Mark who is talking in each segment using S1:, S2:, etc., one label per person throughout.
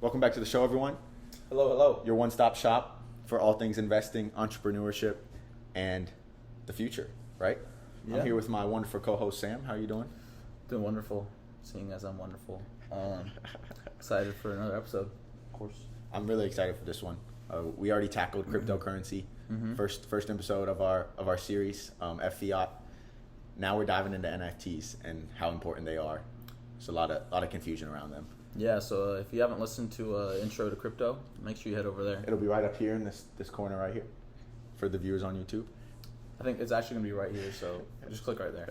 S1: Welcome back to the show, everyone.
S2: Hello, hello.
S1: Your one-stop shop for all things investing, entrepreneurship, and the future, right?
S2: Yeah.
S1: I'm here with my wonderful co-host, Sam. How are you doing?
S2: Doing wonderful, seeing as I'm wonderful. Excited for another episode, of course.
S1: I'm really excited for this one. We already tackled cryptocurrency, first episode of our series, Fiat. Now we're diving into NFTs and how important they are. There's a lot of confusion around them.
S2: Yeah, so if you haven't listened to Intro to Crypto, make sure you head over there.
S1: It'll be right up here in this corner right here for the viewers on YouTube.
S2: I think it's actually going to be right here, so just click right there.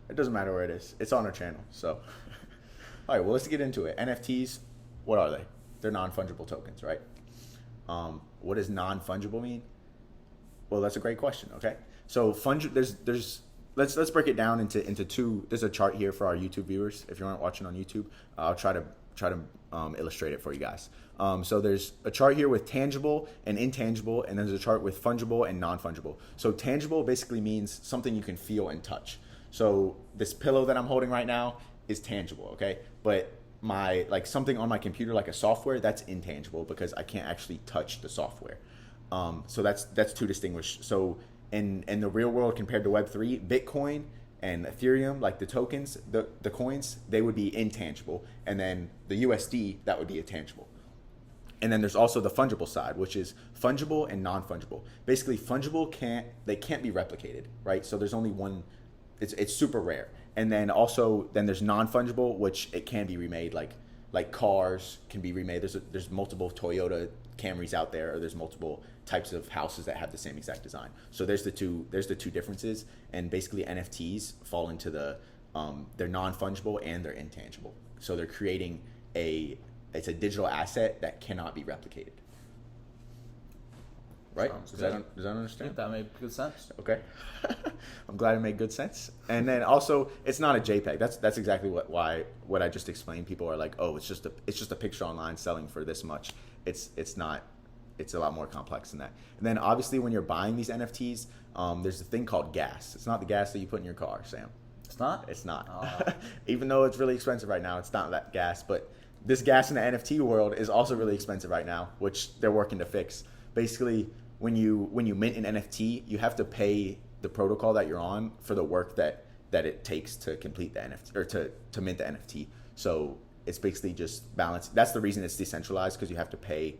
S1: It doesn't matter where it is. It's on our channel. So, all right, well, let's get into it. NFTs, what are they? They're non-fungible tokens, right? What does non-fungible mean? Well, that's a great question, okay? So, let's break it down into two. There's a chart here for our YouTube viewers. If you aren't watching on YouTube, I'll try to illustrate it for you guys. So there's a chart here with tangible and intangible, and then there's a chart with fungible and non-fungible. So tangible basically means something you can feel and touch. So this pillow that I'm holding right now is tangible, okay? But something on my computer, like a software, that's intangible because I can't actually touch the software. So that's two distinguished. So in the real world compared to Web3, Bitcoin and Ethereum, like the tokens, the coins, they would be intangible. And then the USD, that would be a tangible. And then there's also the fungible side, which is fungible and non-fungible. Basically, fungible can't be replicated, right? So there's only one, it's super rare. And then there's non-fungible, which it can be remade, like cars can be remade. There's multiple Toyota Camrys out there, or there's multiple types of houses that have the same exact design. So there's the two differences, and basically NFTs fall into they're non-fungible and they're intangible. So they're creating it's a digital asset that cannot be replicated. Right? Does that understand?
S2: That made good sense.
S1: Okay. I'm glad it made good sense. And then also, it's not a JPEG. That's exactly what I just explained. People are like, oh, it's just a picture online selling for this much. It's not. It's a lot more complex than that. And then obviously, when you're buying these NFTs, there's a thing called gas. It's not the gas that you put in your car, Sam.
S2: It's not?
S1: It's not. Even though it's really expensive right now, it's not that gas. But this gas in the NFT world is also really expensive right now, which they're working to fix. Basically, when you mint an NFT, you have to pay the protocol that you're on for the work that it takes to complete the NFT or to mint the NFT. So it's basically just balanced. That's the reason it's decentralized, because you have to pay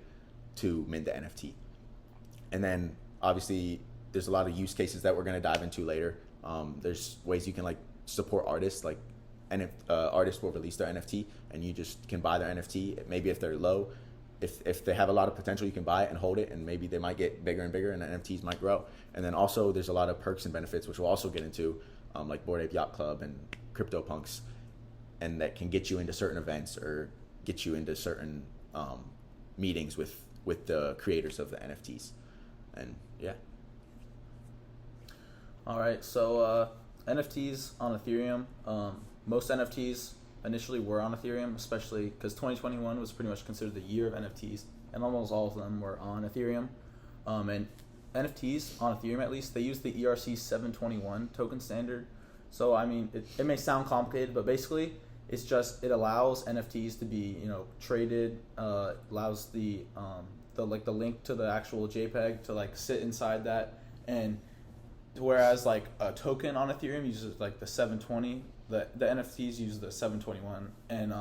S1: to mint the NFT. And then obviously there's a lot of use cases that we're going to dive into later. There's ways you can support artists, artists will release their NFT and you just can buy their NFT. Maybe if they're low, if they have a lot of potential, you can buy it and hold it, and maybe they might get bigger and bigger and the NFTs might grow. And then also there's a lot of perks and benefits, which we'll also get into, like Bored Ape Yacht Club and CryptoPunks, and that can get you into certain events or get you into certain meetings with the creators of the NFTs. And yeah.
S2: All right, so NFTs on Ethereum. Most NFTs initially were on Ethereum, especially because 2021 was pretty much considered the year of NFTs, and almost all of them were on Ethereum. And NFTs on Ethereum, at least, they use the ERC-721 token standard. So I mean, it may sound complicated, but basically it allows NFTs to be traded. Allows the link to the actual JPEG to sit inside that, and whereas a token on Ethereum uses the 720. The NFTs use the 721, and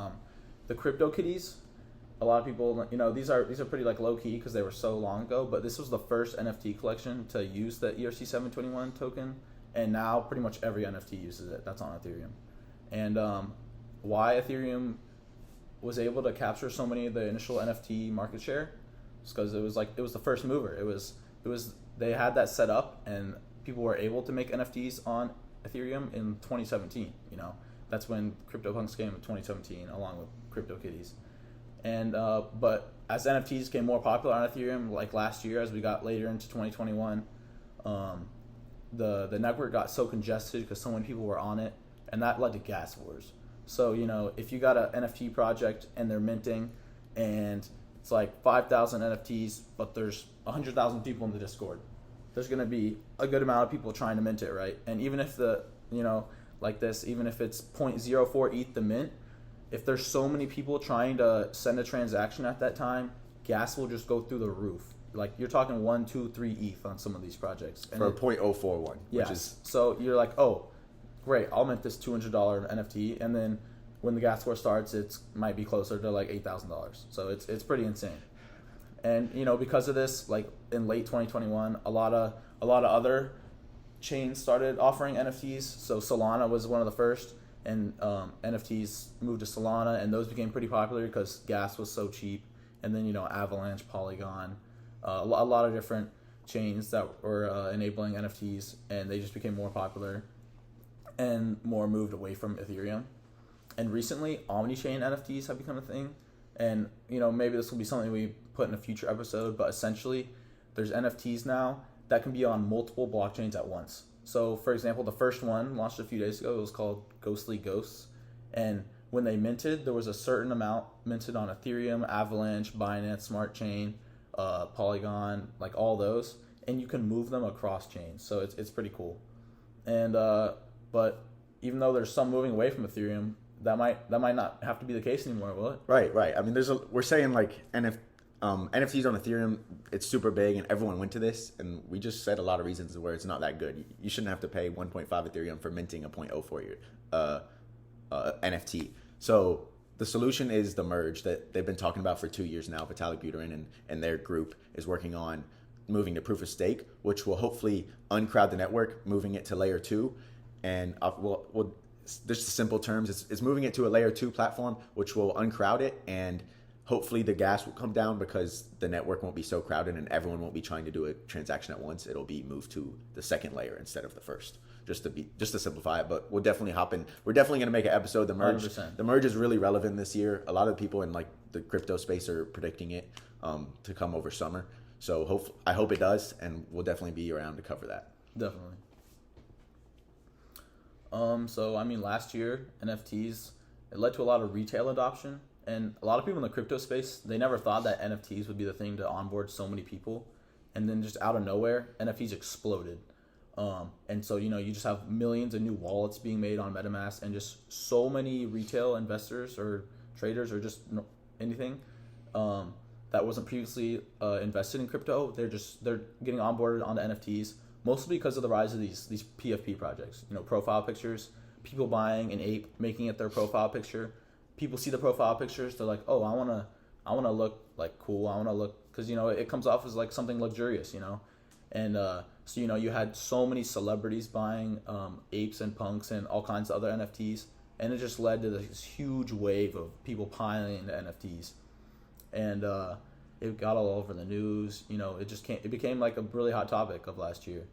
S2: the CryptoKitties. A lot of people, these are pretty low key because they were so long ago. But this was the first NFT collection to use the ERC-721 token, and now pretty much every NFT uses it. That's on Ethereum, and why Ethereum was able to capture so many of the initial NFT market share is because it was the first mover. It was they had that set up, and people were able to make NFTs on Ethereum in 2017. That's when CryptoPunks came in 2017, along with CryptoKitties. And but as NFTs became more popular on Ethereum, last year, as we got later into 2021, the network got so congested because so many people were on it, and that led to gas wars. So if you got an NFT project and they're minting, and it's 5,000 NFTs, but there's 100,000 people in the Discord, there's going to be a good amount of people trying to mint it, right? And even if even if it's 0.04 ETH the mint, if there's so many people trying to send a transaction at that time, gas will just go through the roof. Like you're talking 1, 2, 3 ETH on some of these projects. And
S1: for a 0.041,
S2: yes.
S1: which is
S2: so you're like, oh, great, I'll mint this $200 NFT, and then when the gas war starts, it might be closer to like $8,000. So it's pretty insane. And because of this, like in late 2021, a lot of other chains started offering NFTs. So Solana was one of the first, and NFTs moved to Solana, and those became pretty popular because gas was so cheap. And then Avalanche, Polygon, a lot of different chains that were enabling NFTs, and they just became more popular and more moved away from Ethereum. And recently, omni-chain NFTs have become a thing. And maybe this will be something we put in a future episode, but essentially there's NFTs now that can be on multiple blockchains at once. So for example, the first one launched a few days ago. It was called Ghostly Ghosts, and when they minted, there was a certain amount minted on Ethereum, Avalanche, Binance Smart Chain, Polygon, like all those, and you can move them across chains. So it's pretty cool. And but even though there's some moving away from Ethereum, that might not have to be the case anymore, will it?
S1: Right. I mean, we're saying like NFTs on Ethereum, it's super big, and everyone went to this, and we just said a lot of reasons where it's not that good. You shouldn't have to pay 1.5 Ethereum for minting a 0.04 NFT. So the solution is the merge that they've been talking about for 2 years now. Vitalik Buterin and their group is working on moving to proof of stake, which will hopefully uncrowd the network, moving it to layer 2, and we'll just simple terms, it's moving it to a layer 2 platform, which will uncrowd it, and hopefully the gas will come down because the network won't be so crowded and everyone won't be trying to do a transaction at once. It'll be moved to the second layer instead of the first, just to simplify it. But we'll definitely hop in. We're definitely going to make an episode. The merge
S2: 100%.
S1: The merge is really relevant this year. A lot of people in like the crypto space are predicting it to come over summer. So I hope it does, and we'll definitely be around to cover that.
S2: Definitely. So I mean, last year NFTs, it led to a lot of retail adoption, and a lot of people in the crypto space, they never thought that NFTs would be the thing to onboard so many people, and then just out of nowhere, NFTs exploded. And so you just have millions of new wallets being made on MetaMask, and just so many retail investors or traders or just anything that wasn't previously invested in crypto. They're getting onboarded onto NFTs. Mostly because of the rise of these PFP projects, profile pictures, people buying an ape, making it their profile picture. People see the profile pictures, they're like, oh, I wanna look like cool. I wanna look, because it comes off as like something luxurious, and so you had so many celebrities buying apes and punks and all kinds of other NFTs, and it just led to this huge wave of people piling into NFTs, and it got all over the news. It became like a really hot topic of last year.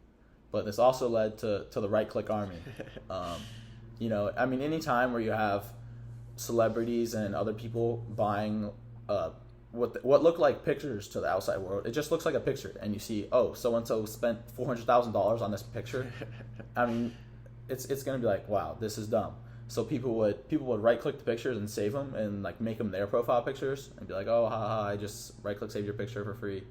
S2: But this also led to the right-click army. I mean, any time where you have celebrities and other people buying what look like pictures to the outside world, it just looks like a picture, and you see, oh, so-and-so spent $400,000 on this picture. I mean, it's gonna be like, wow, this is dumb. So people would right-click the pictures and save them and like make them their profile pictures and be like, oh, haha, I just right-click save your picture for free.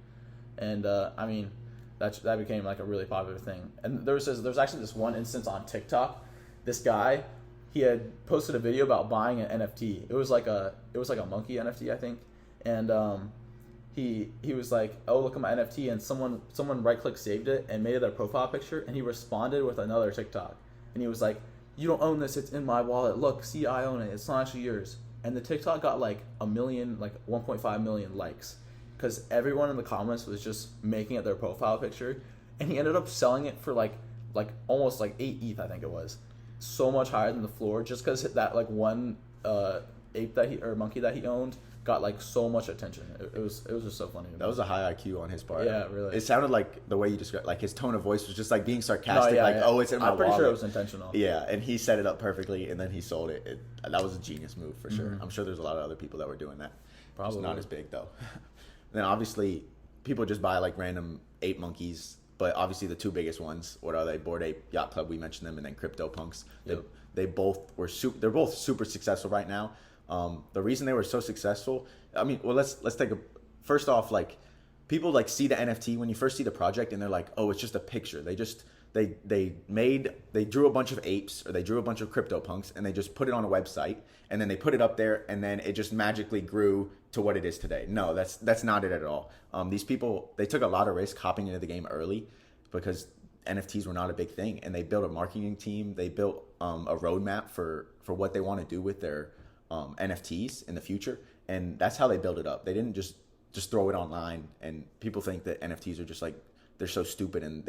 S2: And I mean, that became like a really popular thing. And there's actually this one instance on TikTok. This guy, he had posted a video about buying an NFT. It was like a monkey NFT, I think. And he was like, oh, look at my NFT, and someone right-click saved it and made it their profile picture, and he responded with another TikTok, and he was like, you don't own this, it's in my wallet. Look, see, I own it. It's not actually yours. And the TikTok got like 1.5 million likes, because everyone in the comments was just making it their profile picture, and he ended up selling it for like almost like 8 ETH, I think it was, so much higher than the floor, just because that like one ape monkey that he owned got like so much attention. It was just so funny to me.
S1: That was a high IQ on his part.
S2: Yeah, really.
S1: It sounded like the way you described, like his tone of voice was just like being sarcastic, oh, it's in my wallet.
S2: I'm pretty sure it was intentional.
S1: Yeah, and he set it up perfectly, and then he sold it. That was a genius move for sure. I'm sure there's a lot of other people that were doing that.
S2: Probably.
S1: It's not as big though. Then obviously people just buy like random ape monkeys, but obviously the two biggest ones, what are they? Bored Ape Yacht Club, we mentioned them, and then Crypto Punks.
S2: Yep.
S1: They're both super successful right now. The reason they were so successful, I mean, well, let's take first off, like, people like see the NFT when you first see the project, and they're like, oh, it's just a picture. They just They drew a bunch of apes, or they drew a bunch of CryptoPunks, and they just put it on a website, and then they put it up there, and then it just magically grew to what it is today. No, that's not it at all. These people, they took a lot of risk hopping into the game early because NFTs were not a big thing, and they built a marketing team. They built a roadmap for what they want to do with their NFTs in the future, and that's how they built it up. They didn't just throw it online, and people think that NFTs are just like, they're so stupid and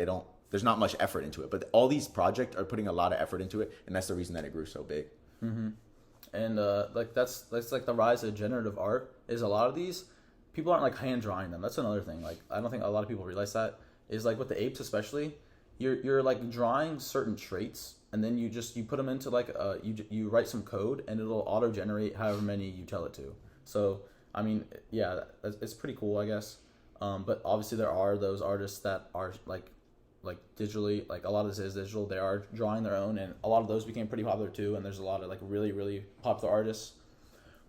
S1: there's not much effort into it. But all these projects are putting a lot of effort into it, and that's the reason that it grew so big.
S2: Mm-hmm. And like that's like the rise of generative art. Is a lot of these people aren't like hand drawing them. That's another thing. Like I don't think a lot of people realize that. Is like with the apes especially, you're like drawing certain traits, and then you put them into like you write some code, and it'll auto generate however many you tell it to. So I mean, yeah, it's pretty cool, I guess. But obviously there are those artists that are like digitally, like a lot of this is digital. They are drawing their own, and a lot of those became pretty popular too. And there's a lot of like really, really popular artists.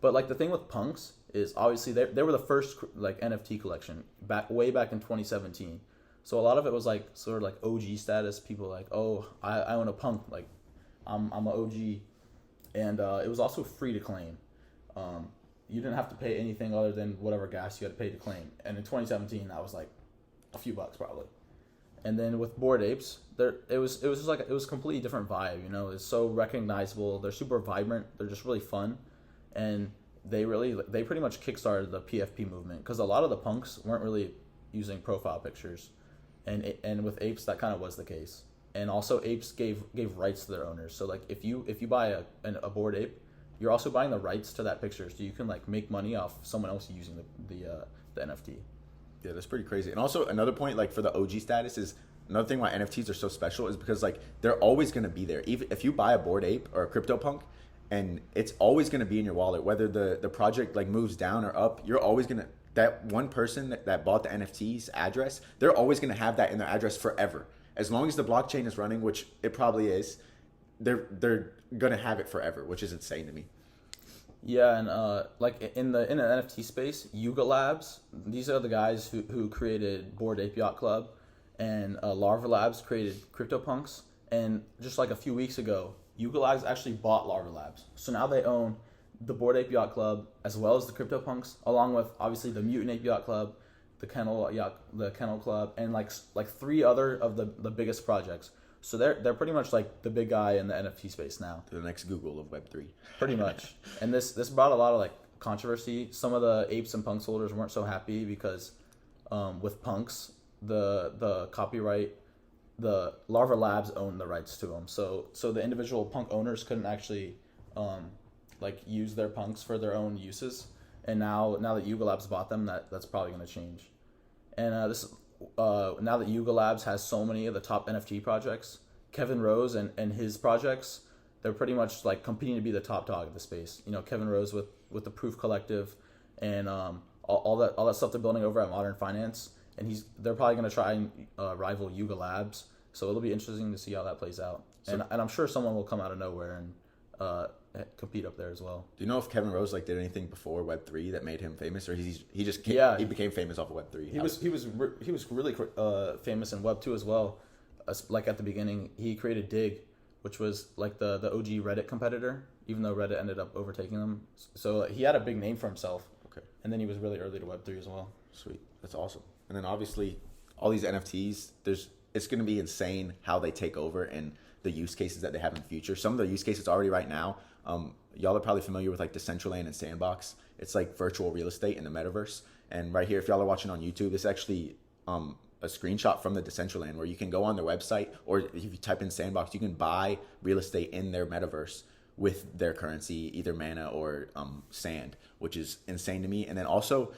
S2: But like the thing with punks is obviously they were the first like NFT collection way back in 2017. So a lot of it was like sort of like OG status. People like, oh, I own a punk, like I'm an OG, and it was also free to claim. You didn't have to pay anything other than whatever gas you had to pay to claim. And in 2017, that was like a few bucks probably. And then with Bored Apes, it was just like it was a completely different vibe. You know, it's so recognizable. They're super vibrant. They're just really fun, and they pretty much kickstarted the PFP movement, because a lot of the punks weren't really using profile pictures, and with Apes that kind of was the case. And also Apes gave rights to their owners. So like if you buy a Bored Ape, you're also buying the rights to that picture, so you can like make money off someone else using the NFT.
S1: Yeah, that's pretty crazy. And also another point, like for the OG status, is another thing why NFTs are so special is because like they're always going to be there. Even if you buy a Bored Ape or a CryptoPunk, and it's always going to be in your wallet, whether the project like moves down or up, you're always going to, that one person that bought the NFT's address, they're always going to have that in their address forever. As long as the blockchain is running, which it probably is, they're going to have it forever, which is insane to me.
S2: Yeah, and like in the NFT space, Yuga Labs, these are the guys who created Bored Ape Yacht Club, and Larva Labs created CryptoPunks. And just like a few weeks ago, Yuga Labs actually bought Larva Labs. So now they own the Bored Ape Yacht Club as well as the CryptoPunks, along with obviously the Mutant Ape Yacht Club, the Kennel Club, and like three other of the biggest projects. So they're pretty much like the big guy in the NFT space now.
S1: The next Google of Web3.
S2: Pretty much. And this brought a lot of like controversy. Some of the apes and punks holders weren't so happy because with punks, the copyright, the Larva Labs owned the rights to them. So the individual punk owners couldn't actually like use their punks for their own uses. And now that Yuga Labs bought them, that's probably going to change. And now that Yuga Labs has so many of the top NFT projects, Kevin Rose and his projects, they're pretty much like competing to be the top dog of the space. You know, Kevin Rose with the Proof Collective, and all that stuff they're building over at Modern Finance, and they're probably going to try and rival Yuga Labs. So it'll be interesting to see how that plays out. And I'm sure someone will come out of nowhere and compete up there as well.
S1: Do you know if Kevin Rose like did anything before Web3 that made him famous, or he became famous off of Web3?
S2: He was really famous in Web2 as well. Like at the beginning, he created Dig, which was like the OG Reddit competitor, even though Reddit ended up overtaking them. So he had a big name for himself.
S1: Okay.
S2: And then he was really early to Web3 as well.
S1: Sweet, that's awesome. And then obviously all these NFTs, it's going to be insane how they take over and the use cases that they have in the future. Some of the use cases already right now, y'all are probably familiar with like Decentraland and Sandbox. It's like virtual real estate in the metaverse. And right here, if y'all are watching on YouTube, this is actually a screenshot from the Decentraland, where you can go on their website, or if you type in Sandbox, you can buy real estate in their metaverse with their currency, either mana or sand, which is insane to me. And then also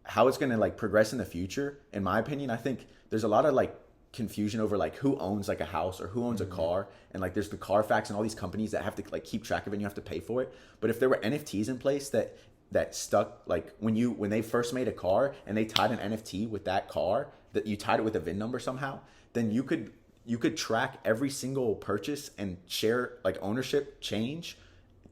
S1: how it's going to like progress in the future. In my opinion, I think there's a lot of like confusion over like who owns like a house or who owns a car, and like there's the Carfax and all these companies that have to like keep track of it and you have to pay for it. But if there were NFTs in place that stuck, like when they first made a car and they tied an NFT with that car, that you tied it with a VIN number somehow, then you could track every single purchase and share like ownership change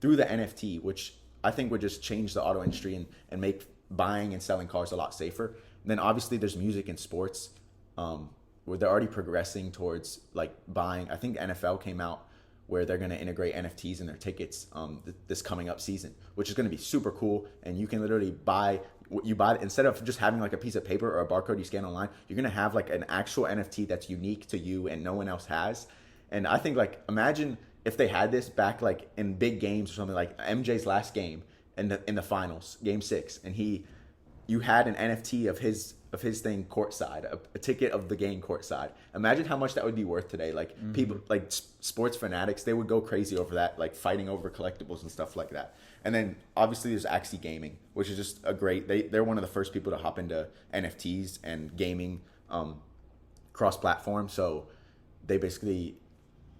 S1: through the NFT, which I think would just change the auto industry and make buying and selling cars a lot safer. And then obviously there's music and sports. they're already progressing towards like buying. I think the NFL came out where they're going to integrate NFTs in their tickets this coming up season, which is going to be super cool. And you can literally buy instead of just having like a piece of paper or a barcode you scan online, you're going to have like an actual NFT that's unique to you and no one else has. And I think like imagine if they had this back like in big games or something, like MJ's last game in the finals, game 6, and you had an NFT of his thing courtside, a ticket of the game courtside. Imagine how much that would be worth today. Like people, like sports fanatics, they would go crazy over that, like fighting over collectibles and stuff like that. And then obviously there's Axie Gaming, which is just a great. They're one of the first people to hop into NFTs and gaming, cross-platform. So they basically,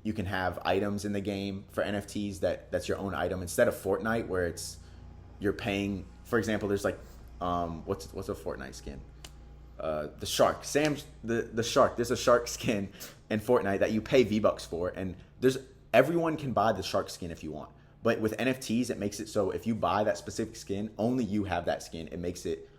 S1: you can have items in the game for NFTs that's your own item instead of Fortnite where you're paying. For example, there's like what's a Fortnite skin? The shark, the shark. There's a shark skin in Fortnite that you pay V-Bucks for, and everyone can buy the shark skin if you want. But with NFTs, it makes it so if you buy that specific skin, only you have that skin. It makes it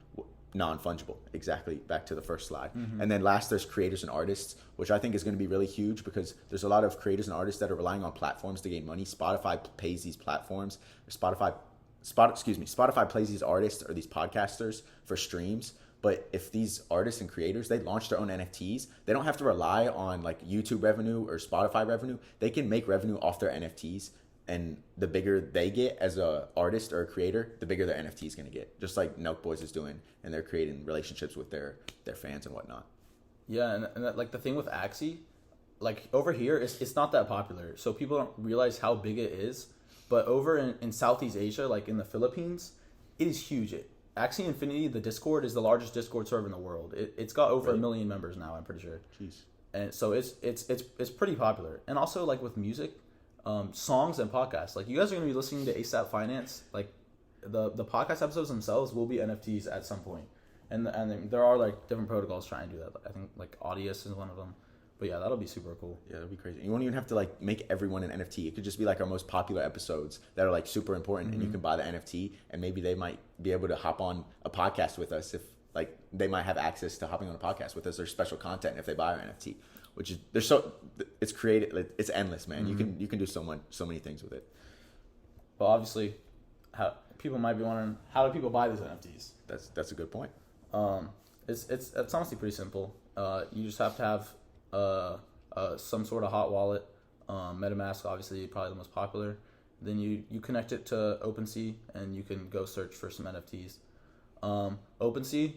S1: non-fungible. Exactly, back to the first slide. And then last, there's creators and artists, which I think is going to be really huge because there's a lot of creators and artists that are relying on platforms to gain money. Spotify pays these platforms. Spotify plays these artists or these podcasters for streams. But if these artists and creators, they launch their own NFTs, they don't have to rely on like YouTube revenue or Spotify revenue. They can make revenue off their NFTs. And the bigger they get as a artist or a creator, the bigger their NFT is going to get. Just like Nelk Boys is doing, and they're creating relationships with their fans and whatnot.
S2: Yeah, and that, like the thing with Axie, like over here, it's not that popular. So people don't realize how big it is. But over in Southeast Asia, like in the Philippines, it is huge. Axie Infinity, the Discord, is the largest Discord server in the world. It's got over 1 million members now, I'm pretty sure.
S1: Jeez.
S2: And so it's pretty popular. And also like with music, songs and podcasts. Like you guys are gonna be listening to ASAP Finance. Like the podcast episodes themselves will be NFTs at some point. And there are like different protocols trying to do that. I think like Audius is one of them. But yeah, that'll be super cool.
S1: Yeah, that'll be crazy. You won't even have to like make everyone an NFT. It could just be like our most popular episodes that are like super important, and you can buy the NFT, and maybe they might be able to hop on a podcast with us if like they might have access to hopping on a podcast with us or special content if they buy our NFT. Which is it's creative, it's endless, man. You can do so many things with it.
S2: But obviously, how people might be wondering, how do people buy these NFTs?
S1: That's a good point.
S2: It's honestly pretty simple. You just have to have some sort of hot wallet. MetaMask, obviously, probably the most popular. Then you connect it to OpenSea, and you can go search for some NFTs. OpenSea,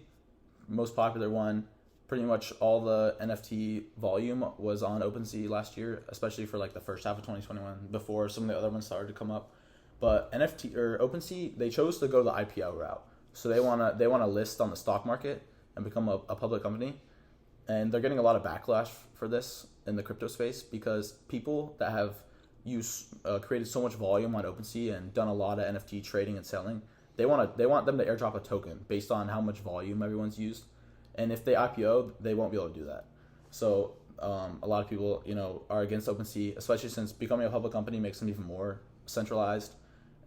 S2: most popular one. Pretty much all the NFT volume was on OpenSea last year, especially for like the first half of 2021, before some of the other ones started to come up. But NFT or OpenSea, they chose to go the IPO route. So they wanna list on the stock market and become a public company. And they're getting a lot of backlash for this in the crypto space because people that have created so much volume on OpenSea and done a lot of NFT trading and selling, they want them to airdrop a token based on how much volume everyone's used. And if they IPO, they won't be able to do that. So a lot of people, are against OpenSea, especially since becoming a public company makes them even more centralized.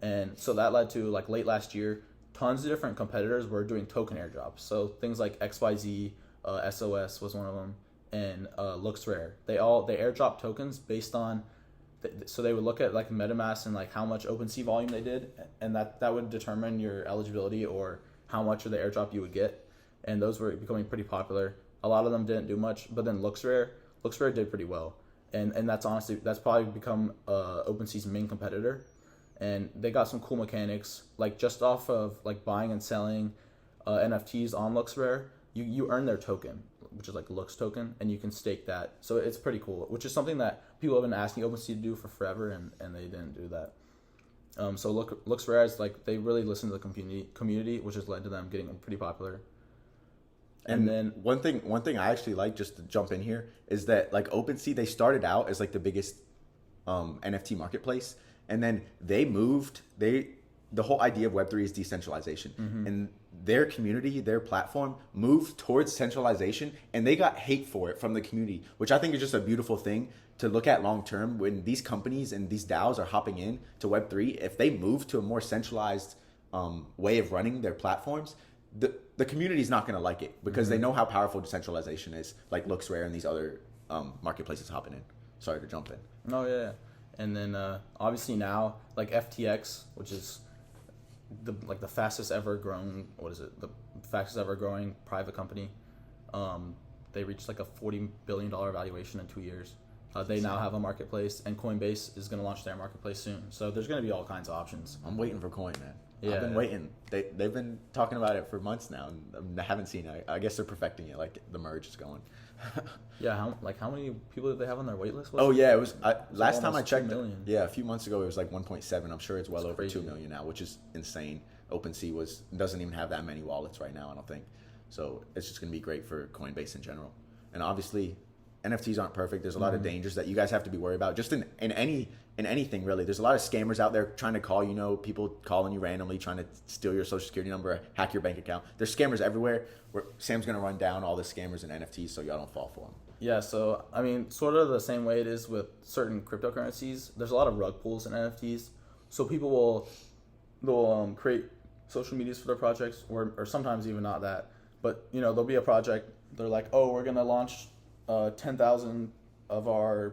S2: And so that led to like late last year, tons of different competitors were doing token airdrops. So things like XYZ, SOS was one of them, and LooksRare. They airdrop tokens based on, so they would look at like MetaMask and like how much OpenSea volume they did, and that would determine your eligibility or how much of the airdrop you would get. And those were becoming pretty popular. A lot of them didn't do much, but then LooksRare did pretty well, and that's probably become OpenSea's main competitor, and they got some cool mechanics like just off of like buying and selling NFTs on LooksRare. You earn their token, which is like Looks token, and you can stake that. So it's pretty cool, which is something that people have been asking OpenSea to do for forever, and they didn't do that. So LooksRare is like they really listen to the community, which has led to them getting pretty popular.
S1: And then one thing I actually like, just to jump in here, is that like OpenSea, they started out as like the biggest NFT marketplace, and then they moved. The whole idea of Web3 is decentralization, and their community, their platform moved towards centralization, and they got hate for it from the community, which I think is just a beautiful thing to look at long term. When these companies and these DAOs are hopping in to Web3, if they move to a more centralized way of running their platforms, the community's not going to like it because they know how powerful decentralization is, like LooksRare and these other marketplaces hopping in. Sorry to jump in.
S2: Oh yeah, and then obviously now like FTX, which is the fastest ever growing. What is it? The fastest ever growing private company. They reached like a $40 billion valuation in 2 years. They now have a marketplace, and Coinbase is going to launch their marketplace soon. So there's going to be all kinds of options.
S1: I'm waiting for Coin, man.
S2: Yeah,
S1: I've been waiting. They've been talking about it for months now, and I haven't seen it. I guess they're perfecting it. Like the merge is going.
S2: Yeah, how many people did they have on their wait list?
S1: Yeah, it was. Last time I checked,
S2: 2 million.
S1: Yeah, a few months ago it was like 1.7. I'm sure it's well over
S2: crazy.
S1: 2 million now, which is insane. OpenSea doesn't even have that many wallets right now, I don't think. So it's just going to be great for Coinbase in general. And obviously, NFTs aren't perfect. There's a lot of dangers that you guys have to be worried about. Just in anything really. There's a lot of scammers out there trying to call. People calling you randomly, trying to steal your social security number, hack your bank account. There's scammers everywhere. Sam's going to run down all the scammers and NFTs, so y'all don't fall for them.
S2: Yeah, so I mean, sort of the same way it is with certain cryptocurrencies. There's a lot of rug pulls in NFTs. So people they'll create social medias for their projects, or sometimes even not that. But there'll be a project. They're like, oh, we're gonna launch 10,000 of our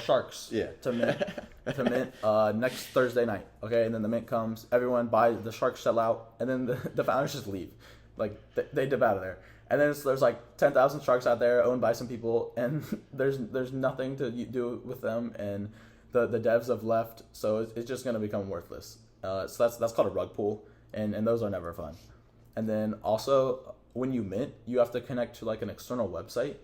S2: sharks to mint next Thursday night. Okay, and then the mint comes, everyone buys, the sharks sell out, and then the founders just leave, like they dip out of there. And then there's like 10,000 sharks out there owned by some people, and there's nothing to do with them, and the devs have left, so it's just gonna become worthless. So that's called a rug pull, and those are never fun. And then also, when you mint, you have to connect to like an external website,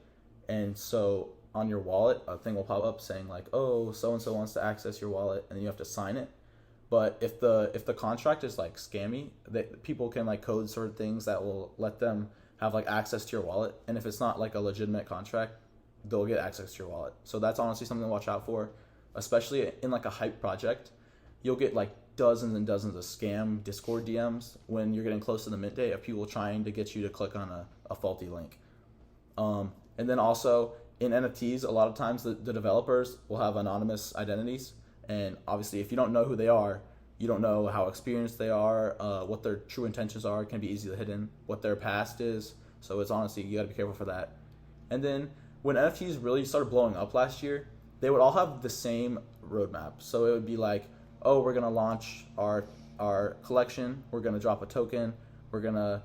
S2: and so on your wallet, a thing will pop up saying like, oh, so and so wants to access your wallet, and then you have to sign it. But if the contract is like scammy, people can like code certain things that will let them have like access to your wallet, and if it's not like a legitimate contract, they'll get access to your wallet. So that's honestly something to watch out for, especially in like a hype project. You'll get like dozens and dozens of scam Discord DMs when you're getting close to the mint day of people trying to get you to click on a faulty link. And then also in NFTs, a lot of times the developers will have anonymous identities. And obviously, if you don't know who they are, you don't know how experienced they are, what their true intentions are. It can be easily hidden, what their past is. So it's honestly, you gotta be careful for that. And then when NFTs really started blowing up last year, they would all have the same roadmap. So it would be like, oh, we're gonna launch our collection. We're gonna drop a token. We're gonna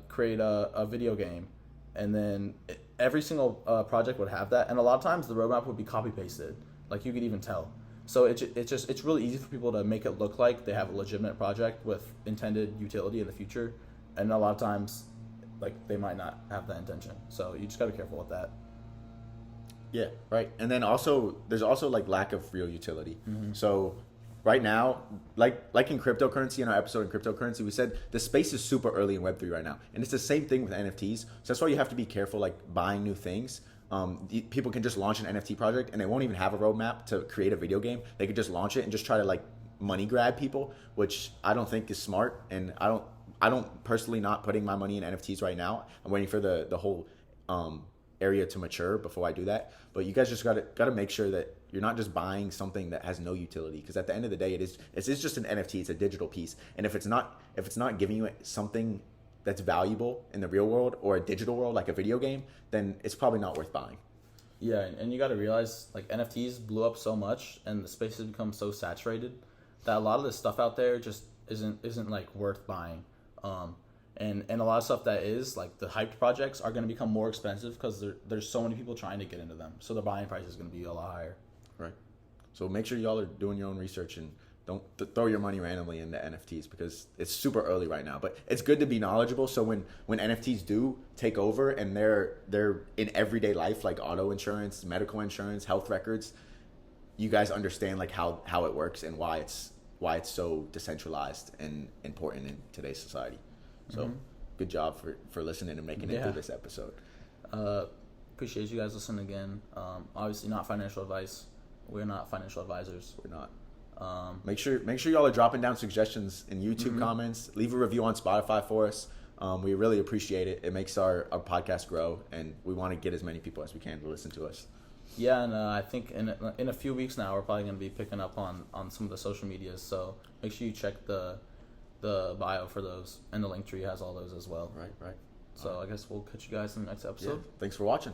S2: create a video game, and then every single project would have that. And a lot of times the roadmap would be copy pasted. Like you could even tell. So it's really easy for people to make it look like they have a legitimate project with intended utility in the future, and a lot of times, like they might not have that intention. So you just gotta be careful with that.
S1: Yeah, right. And then also, there's also like lack of real utility. So right now, like in cryptocurrency, in our episode in cryptocurrency, we said the space is super early in Web3 right now. And it's the same thing with NFTs. So that's why you have to be careful like buying new things. People can just launch an NFT project and they won't even have a roadmap to create a video game. They could just launch it and just try to like money grab people, which I don't think is smart. And I don't personally not putting my money in NFTs right now. I'm waiting for the whole area to mature before I do that. But you guys just gotta make sure that you're not just buying something that has no utility, because at the end of the day, it's just an NFT. It's a digital piece, and if it's not giving you something that's valuable in the real world or a digital world like a video game, then it's probably not worth buying.
S2: Yeah, and you got to realize like NFTs blew up so much and the space has become so saturated that a lot of this stuff out there just isn't like worth buying. And a lot of stuff that is like the hyped projects are going to become more expensive because there's so many people trying to get into them. So the buying price is going to be a lot higher.
S1: Right. So make sure y'all are doing your own research and don't throw your money randomly into NFTs because it's super early right now. But it's good to be knowledgeable. So when NFTs do take over and they're in everyday life, like auto insurance, medical insurance, health records, you guys understand like how it works and why it's so decentralized and important in today's society. So good job for listening and making it through this episode.
S2: Appreciate you guys listening again. Obviously not financial advice. We're not financial advisors.
S1: We're not. Make sure y'all are dropping down suggestions in YouTube comments. Leave a review on Spotify for us. We really appreciate it. It makes our podcast grow, and we want to get as many people as we can to listen to us.
S2: Yeah, and I think in a few weeks now, we're probably going to be picking up on some of the social medias. So make sure you check the the bio for those, and the link tree has all those as well.
S1: Right.
S2: So I guess we'll catch you guys in the next episode.
S1: Yeah. Thanks for watching.